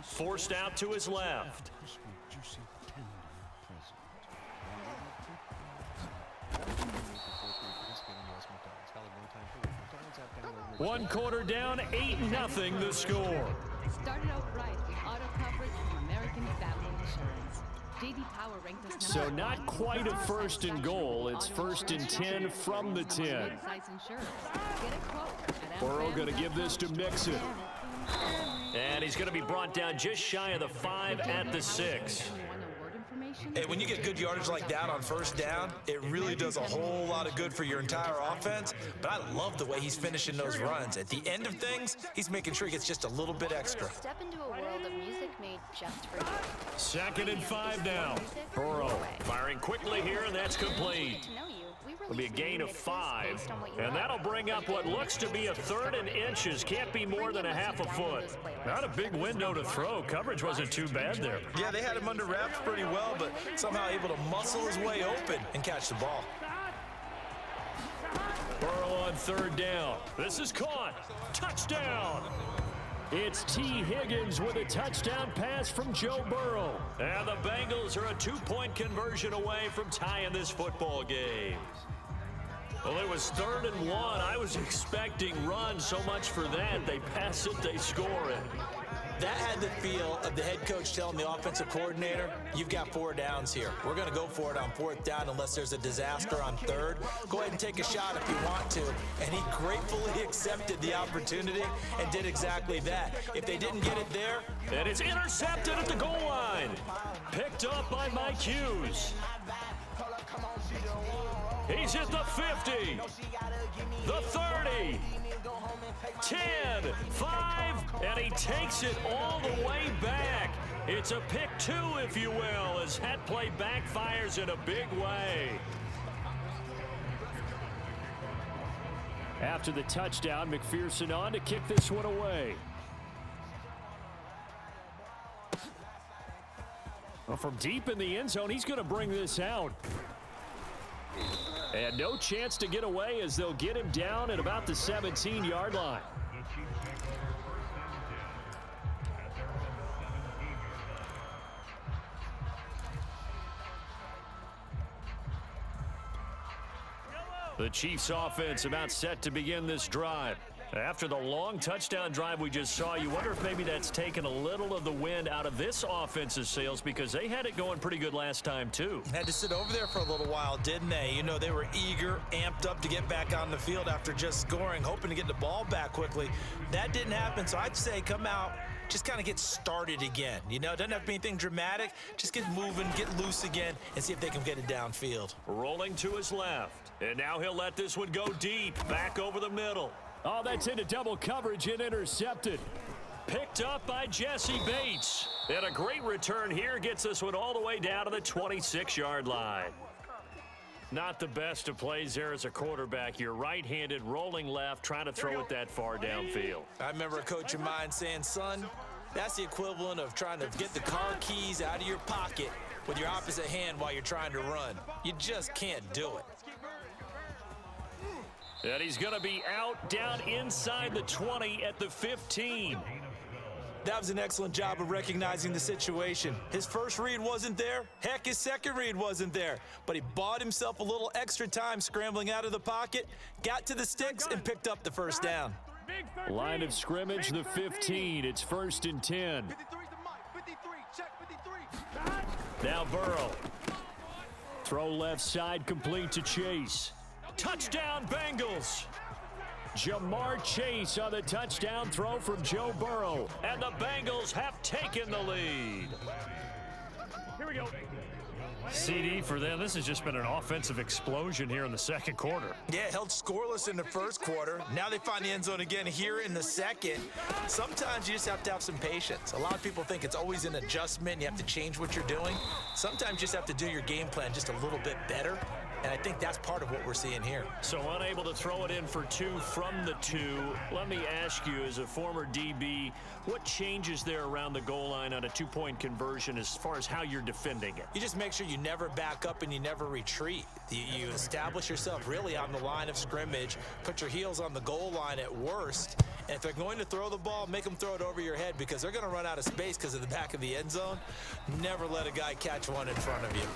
Forced out to his left. One quarter down, 8-0 the score. Started out right with auto coverage from American Family Insurance. JD Power ranked us So not quite a first and goal. It's first and 10 from the 10. Burrow going to give this to Mixon. And he's going to be brought down just shy of the 5 at the 6. Hey, when you get good yardage like that on first down, it really does a whole lot of good for your entire offense. But I love the way he's finishing those runs. At the end of things, he's making sure he gets just a little bit extra. Step into a world of music made just for you. 2nd and 5 now. Burrow firing quickly here, and that's complete. It'll be a gain of 5, and that'll bring up what looks to be a 3rd and inches. Can't be more than a half a foot. Not a big window to throw. Coverage wasn't too bad there. Yeah, they had him under wraps pretty well, but somehow able to muscle his way open and catch the ball. Burrow on 3rd down. This is caught. Touchdown. It's T. Higgins with a touchdown pass from Joe Burrow. And the Bengals are a 2-point conversion away from tying this football game. Well, it was 3rd and 1. I was expecting run so much for that. They pass it, they score it. That had the feel of the head coach telling the offensive coordinator, you've got 4 downs here. We're going to go for it on 4th down unless there's a disaster on 3rd. Go ahead and take a shot if you want to. And he gratefully accepted the opportunity and did exactly that. If they didn't get it there. And it's intercepted at the goal line. Picked up by Mike Hughes. He's hit the 50, the 30, 10, 5, and he takes it all the way back. It's a pick 2, if you will, as that play backfires in a big way. After the touchdown, McPherson on to kick this one away. Well, from deep in the end zone, he's going to bring this out. And no chance to get away as they'll get him down at about the 17-yard line. The Chiefs offense about set to begin this drive. After the long touchdown drive we just saw, you wonder if maybe that's taken a little of the wind out of this offense's sails because they had it going pretty good last time too. Had to sit over there for a little while, didn't they? You know, they were eager, amped up to get back on the field after just scoring, hoping to get the ball back quickly. That didn't happen, so I'd say come out, just kind of get started again. You know, it doesn't have to be anything dramatic. Just get moving, get loose again, and see if they can get it downfield. Rolling to his left, and now he'll let this one go deep, back over the middle. Oh, that's into double coverage and intercepted. Picked up by Jesse Bates. And a great return here gets this one all the way down to the 26-yard line. Not the best of plays there as a quarterback. You're right-handed, rolling left, trying to throw it that far downfield. I remember a coach of mine saying, son, that's the equivalent of trying to get the car keys out of your pocket with your opposite hand while you're trying to run. You just can't do it. And he's going to be out down inside the 20 at the 15. That was an excellent job of recognizing the situation. His first read wasn't there. Heck, his second read wasn't there. But he bought himself a little extra time scrambling out of the pocket, got to the sticks, and picked up the first down. Line of scrimmage, the 15. It's 1st and 10. Now Burrow. Throw left side complete to Chase. Touchdown, Bengals. Jamar Chase on the touchdown throw from Joe Burrow. And the Bengals have taken the lead. Here we go. CD for them. This has just been an offensive explosion here in the second quarter. Yeah, held scoreless in the first quarter. Now they find the end zone again here in the second. Sometimes you just have to have some patience. A lot of people think it's always an adjustment. You have to change what you're doing. Sometimes you just have to do your game plan just a little bit better. And I think that's part of what we're seeing here. So unable to throw it in for 2 from the 2. Let me ask you, as a former DB, what changes there around the goal line on a 2-point conversion as far as how you're defending it? You just make sure you never back up and you never retreat. You establish yourself really on the line of scrimmage, put your heels on the goal line at worst, and if they're going to throw the ball, make them throw it over your head because they're going to run out of space because of the back of the end zone. Never let a guy catch one in front of you.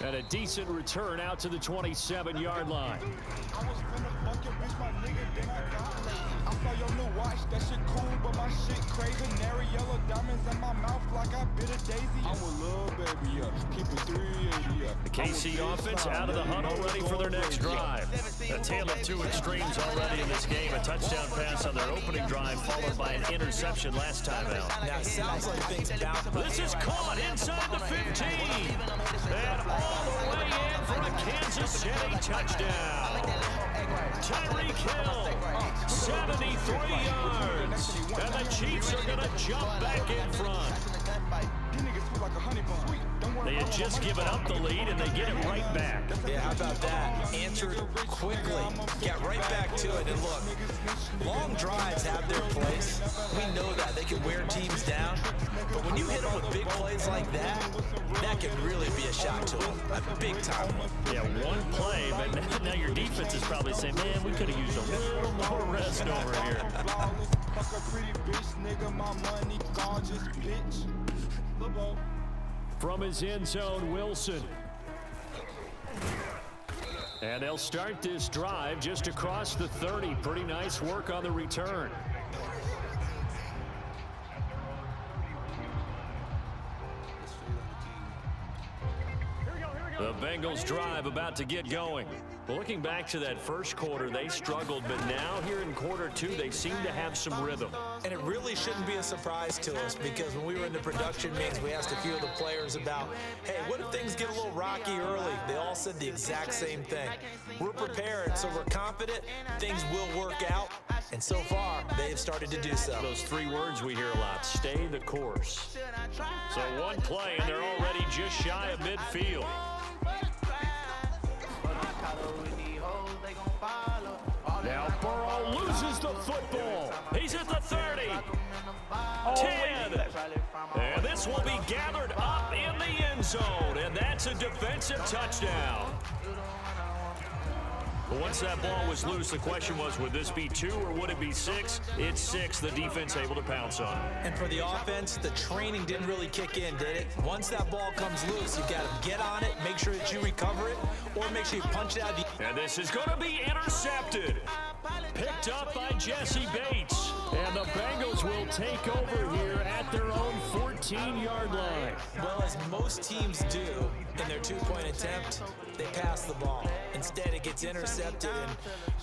And a decent return out to the 27-yard line. I was finna fuck your bitch, my nigga, then I got lazy. I saw your new watch, that shit cool, but my shit crazy. Canary yellow diamonds in my mouth like I bit a daisy. I'm a little baby, yeah. Keep it 380, yeah. The KC offense out of the huddle, ready for their next drive. A tale of 2 extremes already in this game. A touchdown pass on their opening drive, followed by an interception last time out. Now, it sounds like things bounce. This is caught inside the 15. And all the way in for a Kansas City touchdown. Tyreek Hill, 73 yards. And the Chiefs are going to jump back in front. They had just given up the lead, and they get it right back. Yeah, how about that? Answered quickly, get right back to it. And look, long drives have their place. We know that. They can wear teams down. But when you hit them with big plays like that, that can really be a shot to them. A big time one. Yeah, one play, but now your defense is probably saying, man, we could have used a little more rest over here. From his end zone, Wilson. And they'll start this drive just across the 30. Pretty nice work on the return. The Bengals drive about to get going. Well, looking back to that first quarter, they struggled, but now here in quarter 2, they seem to have some rhythm. And it really shouldn't be a surprise to us because when we were in the production meetings, we asked a few of the players about, hey, what if things get a little rocky early? They all said the exact same thing. We're prepared, so we're confident things will work out. And so far, they have started to do so. Those 3 words we hear a lot, stay the course. So one play, and they're already just shy of midfield. Now Burrow loses the football. He's at the 30, 10, and this will be gathered up in the end zone, and that's a defensive touchdown. But once that ball was loose, the question was, would this be 2 or would it be 6? It's 6. The defense able to pounce on it. And for the offense, the training didn't really kick in, did it? Once that ball comes loose, you got to get on it, make sure that you recover it, or make sure you punch it out. And this is going to be intercepted. Picked up by Jesse Bates. And the Bengals will take over here at their own 14-yard line. Well, as most teams do in their 2-point attempt, they pass the ball. Instead, it gets intercepted.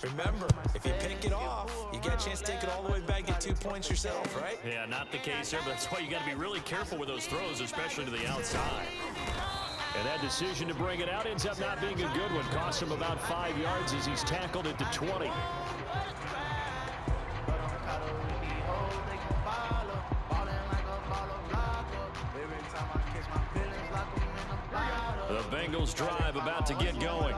And remember, if you pick it off, you get a chance to take it all the way back, get 2 points yourself, right? Yeah, not the case there, but that's why you got to be really careful with those throws, especially to the outside. And that decision to bring it out ends up not being a good one. Costs him about 5 yards as he's tackled at the 20. The Bengals drive about to get going.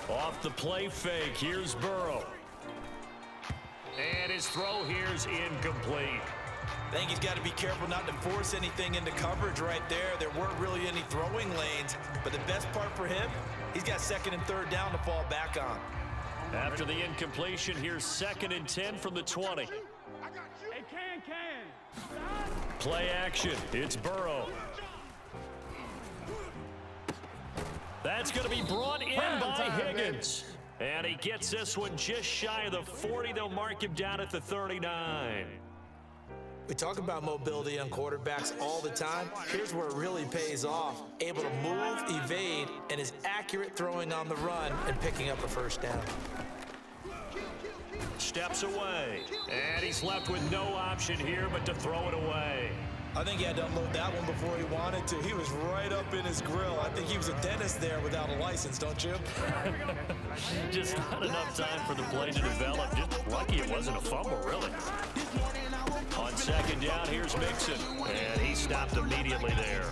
Off the play fake, here's Burrow. And his throw here's incomplete. I think he's got to be careful not to force anything into coverage right there. There weren't really any throwing lanes, but the best part for him, he's got 2nd and 3rd down to fall back on. After the incompletion, here's 2nd and 10 from the 20. Play action, it's Burrow. That's going to be brought in by Higgins. And he gets this one just shy of the 40. They'll mark him down at the 39. We talk about mobility on quarterbacks all the time. Here's where it really pays off. Able to move, evade, and is accurate throwing on the run and picking up a 1st down. Steps away. And he's left with no option here but to throw it away. I think he had to unload that one before he wanted to. He was right up in his grill. I think he was a dentist there without a license, don't you? Just not enough time for the play to develop. Just lucky it wasn't a fumble, really. On second down. Here's Mixon. And he stopped immediately there.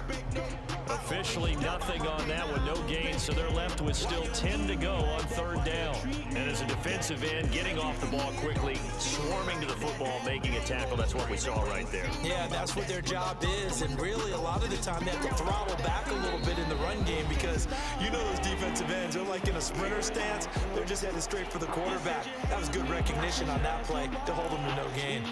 Officially nothing on that one. No gain, so they're left with still 10 to go on third down. And as a defensive end, getting off the ball quickly, swarming to the football, making a tackle. That's what we saw right there. Yeah, that's what their job is. And really, a lot of the time, they have to throttle back a little bit in the run game because you know those defensive ends, they're like in a sprinter stance. They're just headed straight for the quarterback. That was good recognition on that play to hold them to no gain.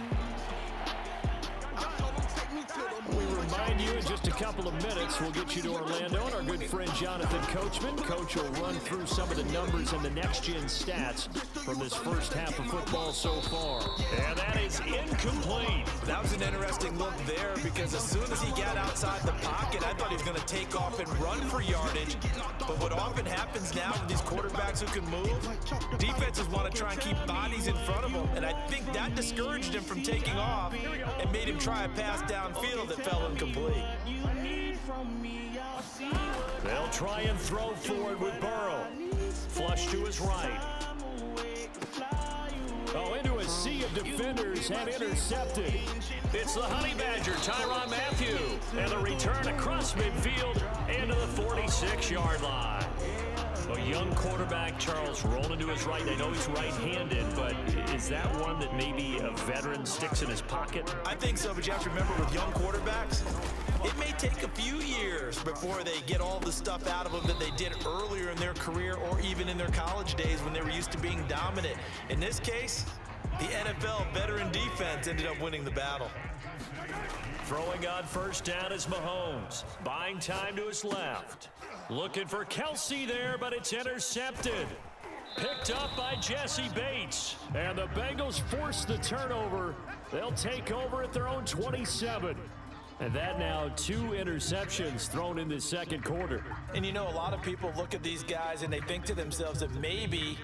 We remind you in just a couple of minutes, we'll get you to Orlando and our good friend Jonathan Coachman. Coach will run through some of the numbers and the next-gen stats from this first half of football so far. And that is incomplete. That was an interesting look there because as soon as he got outside the pocket, I thought he was going to take off and run for yardage. But what often happens now with these quarterbacks who can move, defenses want to try and keep bodies in front of them. And I think that discouraged him from taking off and made him try a pass downfield that fell incomplete. They'll try and throw forward with Burrow. Flush to his right. Oh, into a sea of defenders and intercepted. It's the Honey Badger, Tyrann Mathieu. And the return across midfield into the 46-yard line. A young quarterback, Charles, rolling to his right. I know he's right-handed, but is that one that maybe a veteran sticks in his pocket? I think so, but you have to remember with young quarterbacks, it may take a few years before they get all the stuff out of them that they did earlier in their career or even in their college days when they were used to being dominant. In this case, the NFL veteran defense ended up winning the battle. Throwing on first down is Mahomes. Buying time to his left. Looking for Kelsey there, but it's intercepted. Picked up by Jesse Bates. And the Bengals force the turnover. They'll take over at their own 27. And that now 2 interceptions thrown in the second quarter. And you know, a lot of people look at these guys and they think to themselves that maybe,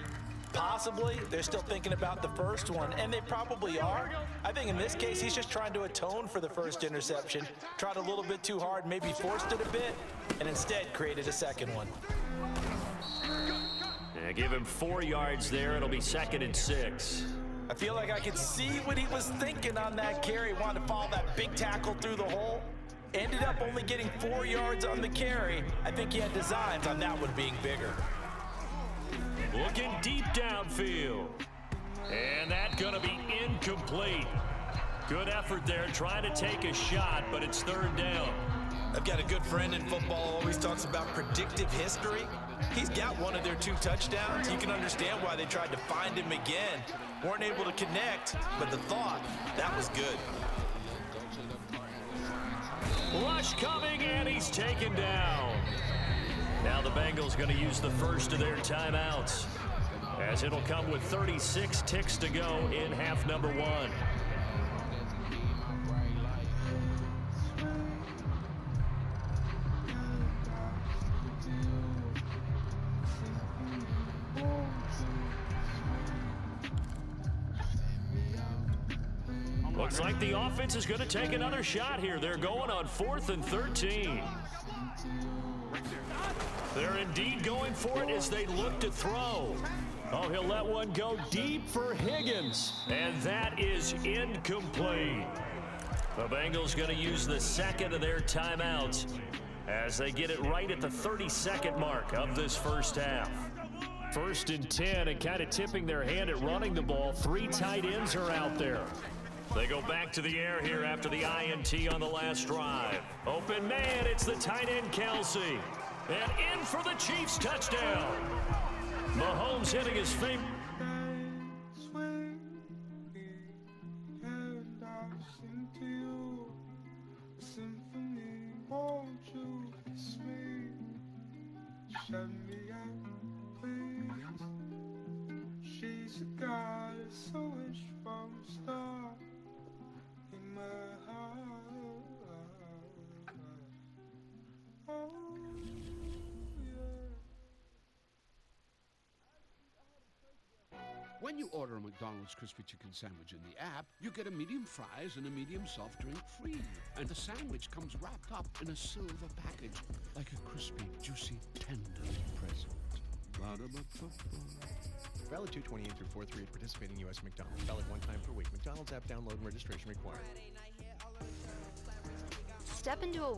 possibly, they're still thinking about the first one, and they probably are. I think in this case, he's just trying to atone for the first interception. Tried a little bit too hard, maybe forced it a bit, and instead created a second one. Yeah, give him 4 yards there. It'll be 2nd and 6. I feel like I could see what he was thinking on that carry. Wanted to follow that big tackle through the hole. Ended up only getting 4 yards on the carry. I think he had designs on that one being bigger. Looking deep downfield. And that's going to be incomplete. Good effort there, trying to take a shot, but it's 3rd down. I've got a good friend in football, always talks about predictive history. He's got one of their 2 touchdowns. You can understand why they tried to find him again. Weren't able to connect, but the thought, that was good. Rush coming, and he's taken down. Now the Bengals going to use the first of their timeouts, as it'll come with 36 ticks to go in half number 1. Looks like the offense is going to take another shot here. They're going on 4th and 13. They're indeed going for it as they look to throw. Oh, he'll let one go deep for Higgins. And that is incomplete. The Bengals going to use the second of their timeouts as they get it right at the 32nd mark of this first half. 1st and 10, and kind of tipping their hand at running the ball. 3 tight ends are out there. They go back to the air here after the INT on the last drive. Open man, it's the tight end Kelsey. And in for the Chiefs touchdown. Mahomes hitting his feet. Shut me out, please. She's a goddess, so it's from the start in my heart. Oh, yeah. When you order a McDonald's crispy chicken sandwich in the app, you get a medium fries and a medium soft drink free. And the sandwich comes wrapped up in a silver package, like a crispy, juicy, tender present. Valid 2/28 through 4/3 at participating U.S. McDonald's. Valid one time per week. McDonald's app download and registration required. step into a